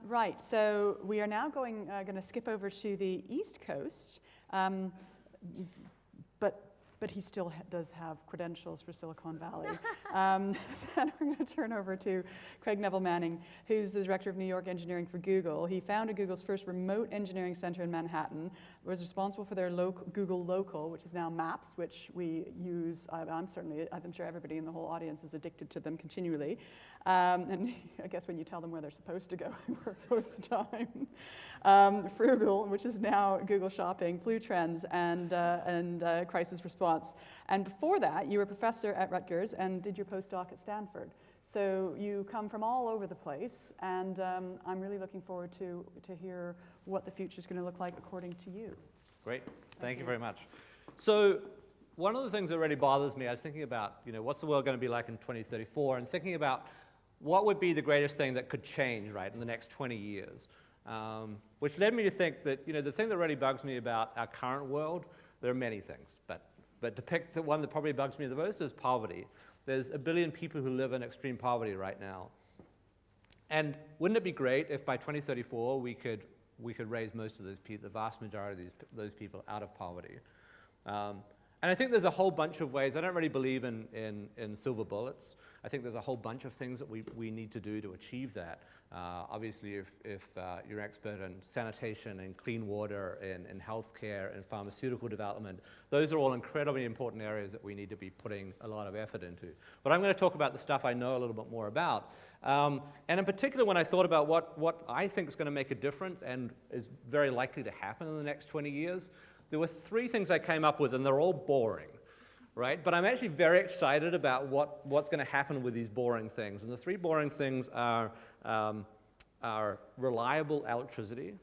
Right, so we are now going to skip over to the East Coast, but he still does have credentials for Silicon Valley. And we're going to turn over to Craig Nevill-Manning, who's the director of New York engineering for Google. He founded Google's first remote engineering center in Manhattan, was responsible for their Google Local, which is now Maps, which we use. I'm sure everybody in the whole audience is addicted to them continually. And I guess when you tell them where they're supposed to go, they work most of the time. Frugal, which is now Google Shopping, Flu Trends, and Crisis Response. And before that, you were a professor at Rutgers and did your postdoc at Stanford. So you come from all over the place, and I'm really looking forward to hear what the future is going to look like according to you. Great. Thank you very much. So one of the things that really bothers me, I was thinking about, what's the world going to be like in 2034, and thinking about what would be the greatest thing that could change, right, in the next 20 years. Which led me to think that, the thing that really bugs me about our current world, there are many things, but to pick the one that probably bugs me the most is poverty. There's 1 billion people who live in extreme poverty right now. And wouldn't it be great if by 2034 we could raise most of those people, the vast majority of those people out of poverty? And I think there's a whole bunch of ways. I don't really believe in silver bullets. I think there's a whole bunch of things that we need to do to achieve that. Obviously, if you're an expert in sanitation and clean water and healthcare and pharmaceutical development, those are all incredibly important areas that we need to be putting a lot of effort into. But I'm going to talk about the stuff I know a little bit more about. And in particular, when I thought about what I think is going to make a difference and is very likely to happen in the next 20 years, there were 3 things I came up with, and they're all boring, right? But I'm actually very excited about what's going to happen with these boring things. And the 3 boring things are reliable electricity,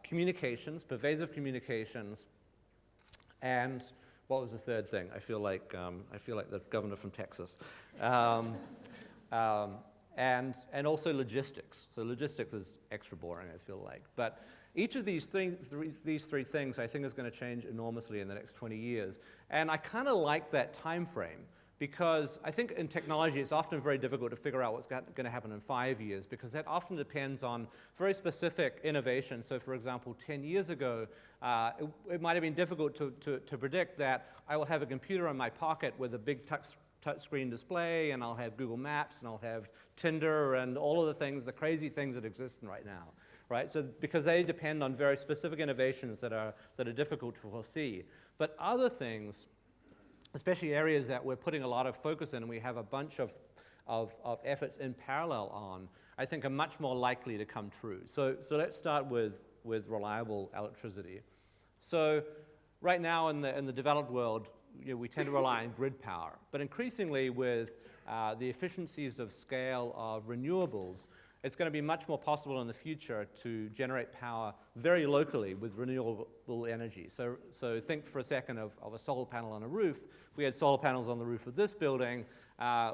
communications, pervasive communications, and what was the third thing? I feel like the governor from Texas. And also logistics. So logistics is extra boring, I feel like. But each of these three things I think is going to change enormously in the next 20 years. And I kind of like that time frame because I think in technology it's often very difficult to figure out what's going to happen in 5 years because that often depends on very specific innovation. So for example, 10 years ago, it might have been difficult to predict that I will have a computer in my pocket with a big touchscreen display, and I'll have Google Maps, and I'll have Tinder, and all of the things, the crazy things that exist right now. Right? So because they depend on very specific innovations that are difficult to foresee. But other things, especially areas that we're putting a lot of focus in and we have a bunch of efforts in parallel on, I think are much more likely to come true. So let's start with reliable electricity. So right now in the developed world, we tend to rely on grid power. But increasingly with the efficiencies of scale of renewables, it's going to be much more possible in the future to generate power very locally with renewable energy. So think for a second of a solar panel on a roof. If we had solar panels on the roof of this building,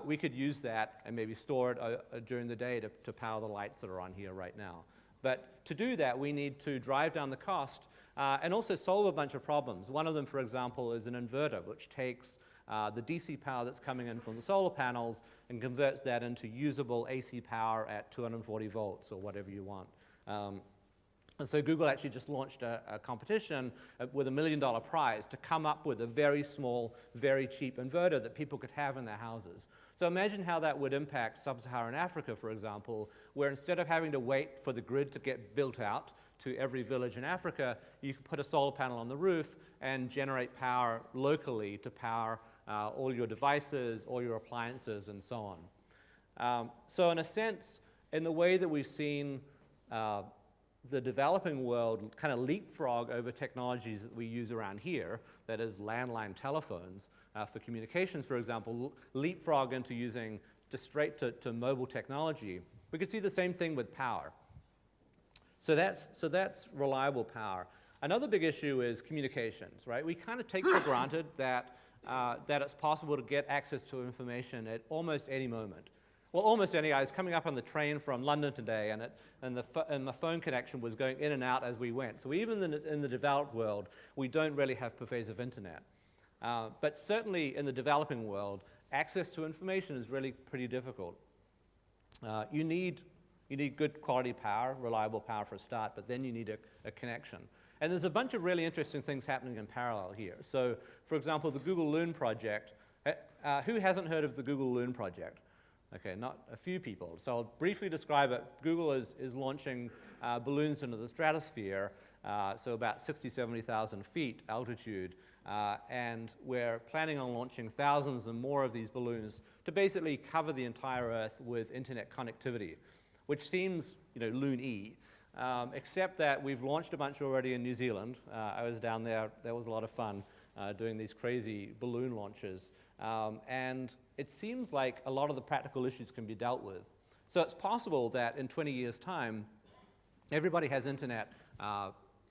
we could use that and maybe store it during the day to power the lights that are on here right now. But to do that, we need to drive down the cost and also solve a bunch of problems. One of them, for example, is an inverter, which takes the DC power that's coming in from the solar panels and converts that into usable AC power at 240 volts or whatever you want. And so Google actually just launched a competition with $1 million prize to come up with a very small, very cheap inverter that people could have in their houses. So imagine how that would impact sub-Saharan Africa, for example, where instead of having to wait for the grid to get built out to every village in Africa, you could put a solar panel on the roof and generate power locally to power all your devices, all your appliances, and so on. So in a sense, in the way that we've seen the developing world kind of leapfrog over technologies that we use around here, that is landline telephones for communications, for example, leapfrog into using just straight to mobile technology, we could see the same thing with power. So that's reliable power. Another big issue is communications, right? We kind of take for granted that it's possible to get access to information at almost any moment. Well, almost any. I was coming up on the train from London today, and the phone connection was going in and out as we went. So even in the developed world, we don't really have pervasive internet. But certainly in the developing world, access to information is really pretty difficult. You need You need good quality power, reliable power for a start, but then you need a connection. And there's a bunch of really interesting things happening in parallel here. So, for example, the Google Loon project. Who hasn't heard of the Google Loon project? Okay, not a few people. So I'll briefly describe it. Google is launching balloons into the stratosphere, so about 60, 70,000 feet altitude. And we're planning on launching thousands and more of these balloons to basically cover the entire Earth with internet connectivity, which seems, loon-y, except that we've launched a bunch already in New Zealand. I was down there. That was a lot of fun doing these crazy balloon launches. And it seems like a lot of the practical issues can be dealt with. So it's possible that in 20 years' time, everybody has internet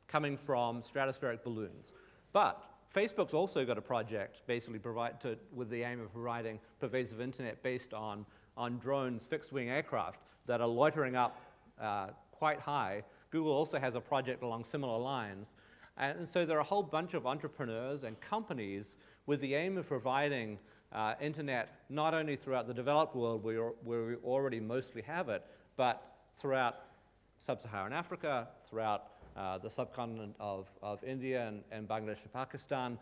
coming from stratospheric balloons. But Facebook's also got a project basically with the aim of providing pervasive internet based on drones, fixed-wing aircraft that are loitering up quite high. Google also has a project along similar lines. And so there are a whole bunch of entrepreneurs and companies with the aim of providing internet not only throughout the developed world where we already mostly have it, but throughout sub-Saharan Africa, throughout the subcontinent of India and Bangladesh and Pakistan,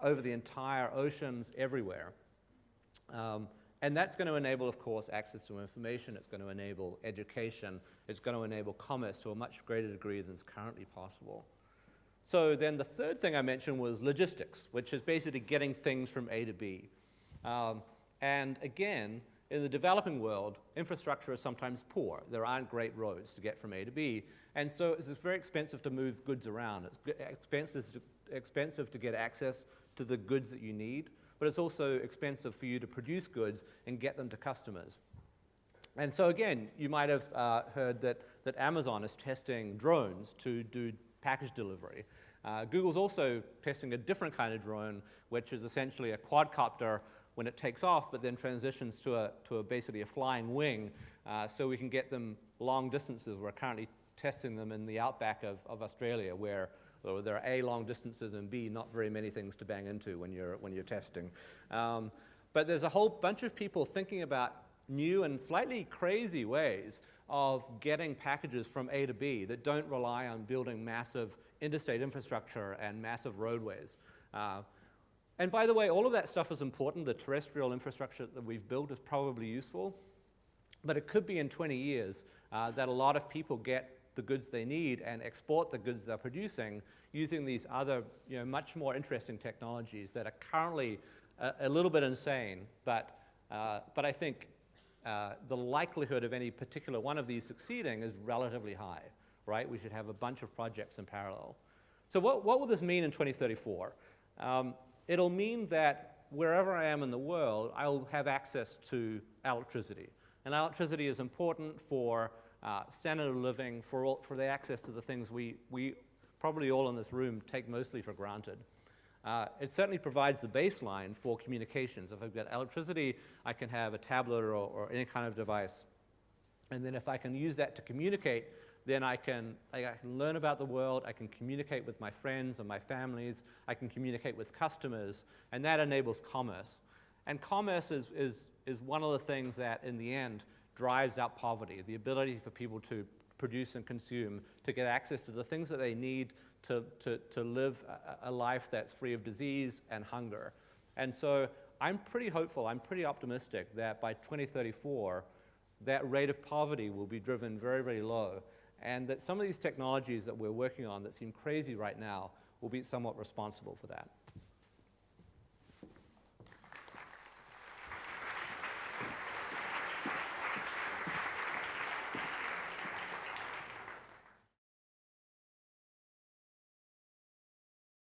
over the entire oceans, everywhere. And that's going to enable, of course, access to information. It's going to enable education. It's going to enable commerce to a much greater degree than is currently possible. So then the third thing I mentioned was logistics, which is basically getting things from A to B. And again, in the developing world, infrastructure is sometimes poor. There aren't great roads to get from A to B. And so it's very expensive to move goods around. It's expensive to get access to the goods that you need, but it's also expensive for you to produce goods and get them to customers. And so again, you might have heard that Amazon is testing drones to do package delivery. Google's also testing a different kind of drone, which is essentially a quadcopter when it takes off, but then transitions to basically a flying wing, so we can get them long distances. We're currently testing them in the outback of Australia, where there are A, long distances, and B, not very many things to bang into when you're testing. But there's a whole bunch of people thinking about new and slightly crazy ways of getting packages from A to B that don't rely on building massive interstate infrastructure and massive roadways. And by the way, all of that stuff is important. The terrestrial infrastructure that we've built is probably useful, but it could be in 20 years that a lot of people get the goods they need and export the goods they're producing using these other, much more interesting technologies that are currently a little bit insane, but I think the likelihood of any particular one of these succeeding is relatively high, right? We should have a bunch of projects in parallel. So what will this mean in 2034? It'll mean that wherever I am in the world, I'll have access to electricity. And electricity is important for standard of living, for the access to the things we probably all in this room take mostly for granted. It certainly provides the baseline for communications. If I've got electricity, I can have a tablet or any kind of device. And then if I can use that to communicate, then I can learn about the world, I can communicate with my friends and my families, I can communicate with customers, and that enables commerce. And commerce is one of the things that, in the end, drives out poverty, the ability for people to produce and consume, to get access to the things that they need to live a life that's free of disease and hunger. And so I'm pretty hopeful, I'm pretty optimistic that by 2034, that rate of poverty will be driven very, very low, and that some of these technologies that we're working on that seem crazy right now will be somewhat responsible for that.